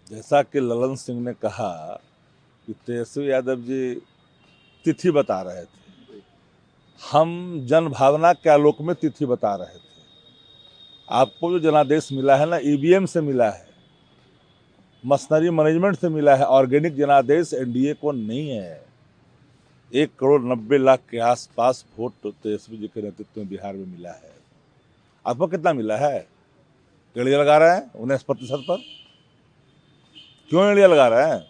जैसा कि ललन सिंह ने कहा कि तेजस्वी यादव जी तिथि बता रहे थे, हम जन भावना के आलोक में तिथि बता रहे थे। आपको जो जनादेश मिला है ना, ईवीएम से मिला है, मशीनरी मैनेजमेंट से मिला है। ऑर्गेनिक जनादेश एनडीए को नहीं है। 1,90,00,000 के आसपास वोट तेजस्वी जी के नेतृत्व में बिहार में मिला है। आपको कितना मिला है? एड़िया लगा रहे हैं 19% पर। क्यों एड़िया लगा रहे हैं?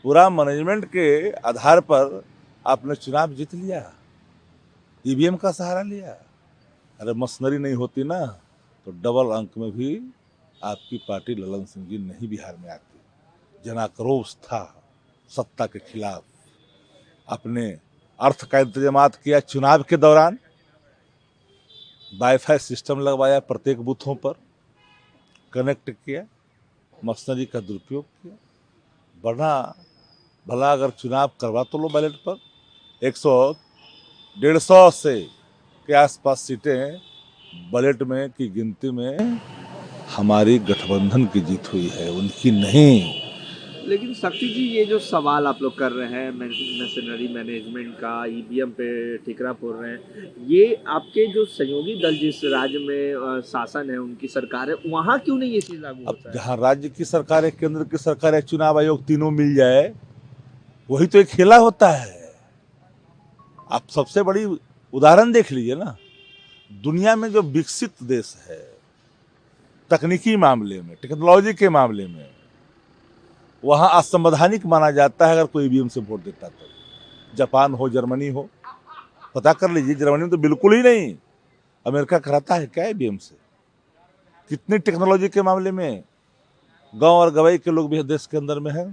पूरा मैनेजमेंट के आधार पर आपने चुनाव जीत लिया, ईवीएम का सहारा लिया। अरे मशीनरी नहीं होती ना तो डबल अंक में भी आपकी पार्टी ललन सिंह जी नहीं बिहार में आती। जनाक्रोश था सत्ता के खिलाफ। अपने अर्थ का इंतजाम किया चुनाव के दौरान, वाईफाई सिस्टम लगवाया प्रत्येक बूथों पर, कनेक्ट किया, मशीनरी का दुरुपयोग किया। वरना भला अगर चुनाव करवा तो लो बैलेट पर, 100-150 से के आसपास सीटें बैलेट में की गिनती में हमारी गठबंधन की जीत हुई है, उनकी नहीं। लेकिन शक्ति जी, ये जो सवाल आप लोग कर रहे हैं मशीनरी मैनेजमेंट का, ईवीएम पे ठिकरा फोड़ रहे हैं, ये आपके जो सहयोगी दल जिस राज्य में शासन है, उनकी सरकार है, वहाँ क्यों नहीं ये चीज़ लागू अब होता है? जहाँ राज्य की सरकार है, केंद्र की सरकार है, चुनाव आयोग, तीनों मिल जाए, वही तो एक खेला होता है। आप सबसे बड़ी उदाहरण देख लीजिए ना, दुनिया में जो विकसित देश है तकनीकी मामले में, टेक्नोलॉजी के मामले में, वहां असंवैधानिक माना जाता है अगर कोई ईवीएम से वोट देता तो। जापान हो, जर्मनी हो, पता कर लीजिए। जर्मनी में तो बिल्कुल ही नहीं। अमेरिका कराता है क्या ईवीएम से? कितनी टेक्नोलॉजी के मामले में गांव और गवाई के लोग भी देश के अंदर में है,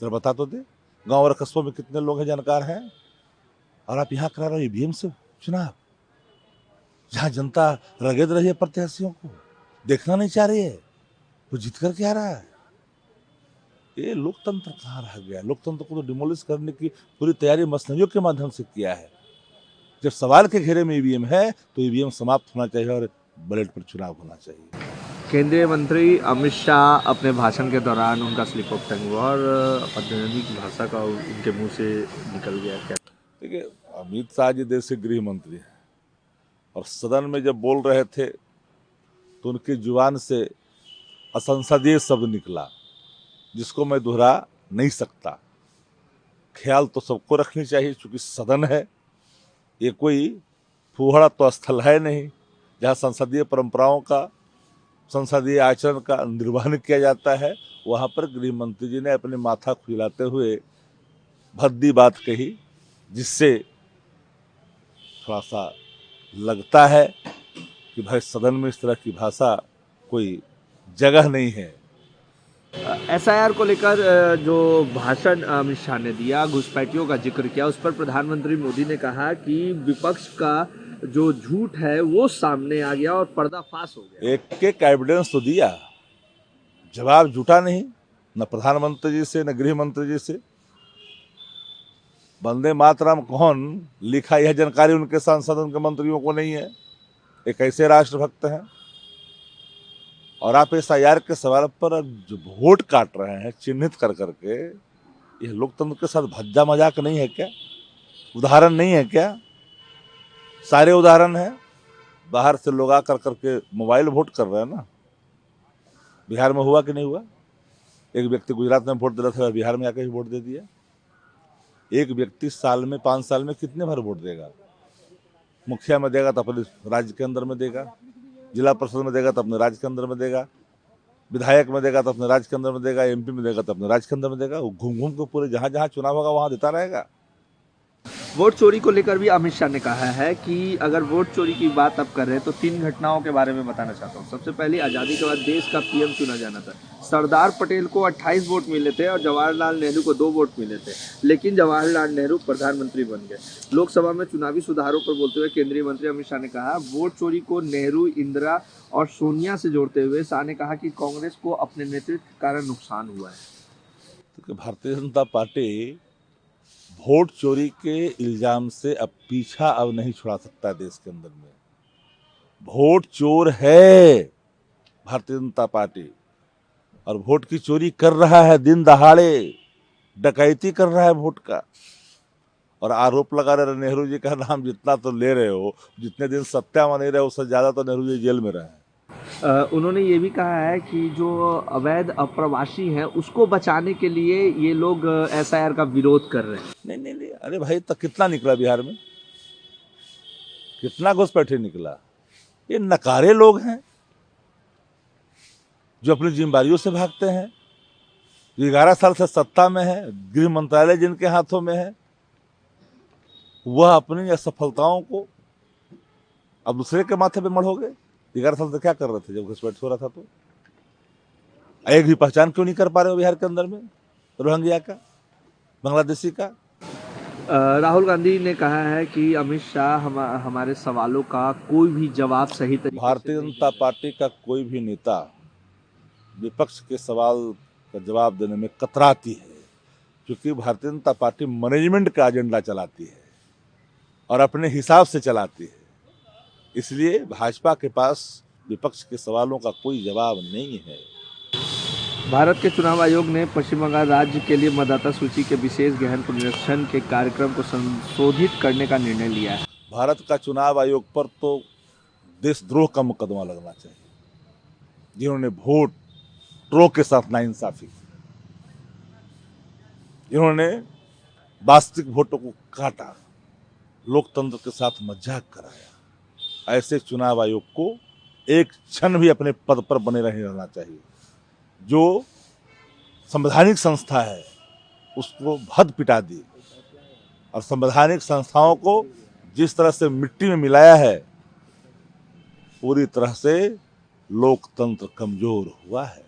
जरा बता तो दे। गांव और कस्बों में कितने लोग हैं जानकार हैं, और आप यहाँ करा रहे हो ईवीएम से चुनाव, जहां जनता रगेद रही है प्रत्याशियों को, देखना नहीं चाह रही है, वो जीत कर क्या रहा है। ये लोकतंत्र कहाँ रह गया? लोकतंत्र को तो डिमोलिश करने की पूरी तैयारी मशीनरियों के माध्यम से किया है। जब सवाल के घेरे में ईवीएम है तो ईवीएम समाप्त होना चाहिए और बैलेट पर चुनाव होना चाहिए। केंद्रीय मंत्री अमित शाह अपने भाषण के दौरान उनका स्लिप ऑफ टंग हुआ और औद्योगिक भाषा का उनके मुंह से निकल गया। क्या देखिए, अमित शाह जी देश के गृह मंत्री हैं, और सदन में जब बोल रहे थे तो उनकी जुबान से असंसदीय शब्द निकला, जिसको मैं दोहरा नहीं सकता। ख्याल तो सबको रखनी चाहिए, क्योंकि सदन है, ये कोई फुहड़ा तो स्थल है नहीं जहाँ संसदीय परंपराओं का, संसदीय आचरण का निर्वहन किया जाता है। वहाँ पर गृह मंत्री जी ने अपने माथा खुजलाते हुए भद्दी बात कही, जिससे थोड़ा सा लगता है कि भाई सदन में इस तरह की भाषा कोई जगह नहीं है। एसआईआर को लेकर जो भाषण अमित शाह ने दिया, घुसपैठियों का जिक्र किया, उस पर प्रधानमंत्री मोदी ने कहा कि विपक्ष का जो झूठ है वो सामने आ गया और पर्दाफाश हो गया। एक एक एविडेंस तो दिया, जवाब जुटा नहीं, न प्रधानमंत्री जी से न गृह मंत्री जी से। वंदे मातरम कौन लिखा, यह जानकारी उनके सांसद, उनके मंत्रियों को नहीं है। ये कैसे राष्ट्रभक्त हैं? और आप एसआईआर के सवाल पर जो वोट काट रहे हैं चिन्हित कर करके, यह लोकतंत्र के साथ भज्जा मजाक नहीं है क्या? उदाहरण नहीं है क्या? सारे उदाहरण हैं। बाहर से लोग आकर करके मोबाइल वोट कर रहे हैं ना। बिहार में हुआ कि नहीं हुआ? एक व्यक्ति गुजरात में वोट दे रहा था, बिहार में आकर ही वोट दे दिया। एक व्यक्ति साल में 5 साल में कितने बार वोट देगा? मुखिया में देगा तो अपने राज्य के अंदर में देगा, जिला परिषद में देगा तो अपने राज्य के अंदर में देगा, विधायक में देगा तो अपने राज्य के अंदर में देगा, एमपी में देगा तो अपने राज्य के अंदर में देगा। वो घूम घूम के पूरे जहां जहां चुनाव होगा वहां देता रहेगा। वोट चोरी को लेकर भी अमित शाह ने कहा है कि अगर वोट चोरी की बात अब कर रहे हैं तो 3 घटनाओं के बारे में बताना चाहता हूँ। सबसे पहले, आज़ादी के बाद देश का पीएम चुना जाना था। सरदार पटेल को 28 वोट मिले थे और जवाहरलाल नेहरू को 2 वोट मिले थे, लेकिन जवाहरलाल नेहरू प्रधानमंत्री बन गए। लोकसभा में चुनावी सुधारों पर बोलते हुए केंद्रीय मंत्री अमित शाह ने कहा, वोट चोरी को नेहरू, इंदिरा और सोनिया से जोड़ते हुए शाह ने कहा कि कांग्रेस को अपने नेतृत्व के कारण नुकसान हुआ है। तो भारतीय जनता पार्टी वोट चोरी के इल्जाम से अब पीछा अब नहीं छुड़ा सकता देश के अंदर में। वोट चोर है भारतीय जनता पार्टी, और वोट की चोरी कर रहा है, दिन दहाड़े डकैती कर रहा है वोट का। और आरोप लगा रहे नेहरू जी का नाम जितना तो ले रहे हो, जितने दिन सत्ता में नहीं रहे उससे ज्यादा तो नेहरू जी जेल में रहे हैं। उन्होंने ये भी कहा है कि जो अवैध अप्रवासी हैं उसको बचाने के लिए ये लोग एसआईआर का विरोध कर रहे हैं। नहीं, अरे भाई तो कितना निकला बिहार में, कितना घुसपैठे निकला। ये नकारे लोग हैं जो अपनी जिम्मेदारियों से भागते हैं, जो 11 साल से सत्ता में है, गृह मंत्रालय जिनके हाथों में है, वह अपनी असफलताओं को अब दूसरे के माथे पे मढ़ोगे। 11 साल से क्या कर रहे थे जब घुसपैठ हो रहा था? तो एक भी पहचान क्यों नहीं कर पा रहे हो बिहार के अंदर में रोहिंग्या का, बांग्लादेशी का? राहुल गांधी ने कहा है कि अमित शाह हमारे सवालों का कोई भी जवाब सही तरीके भारतीय से नहीं जनता पार्टी का कोई भी नेता विपक्ष के सवाल का जवाब देने में कतराती है, क्योंकि भारतीय जनता पार्टी मैनेजमेंट का एजेंडा चलाती है और अपने हिसाब से चलाती है। इसलिए भाजपा के पास विपक्ष के सवालों का कोई जवाब नहीं है। भारत के चुनाव आयोग ने पश्चिम बंगाल राज्य के लिए मतदाता सूची के विशेष गहन पुनरीक्षण के कार्यक्रम को संशोधित करने का निर्णय लिया है। भारत का चुनाव आयोग पर तो देशद्रोह का मुकदमा लगना चाहिए, जिन्होंने वोट ट्रो के साथ नाइंसाफी की, जिन्होंने वास्तविक वोटों को काटा, लोकतंत्र के साथ मजाक कराया। ऐसे चुनाव आयोग को एक क्षण भी अपने पद पर बने नहीं रहना चाहिए। जो संवैधानिक संस्था है उसको भद पिटा दी और संवैधानिक संस्थाओं को जिस तरह से मिट्टी में मिलाया है, पूरी तरह से लोकतंत्र कमजोर हुआ है।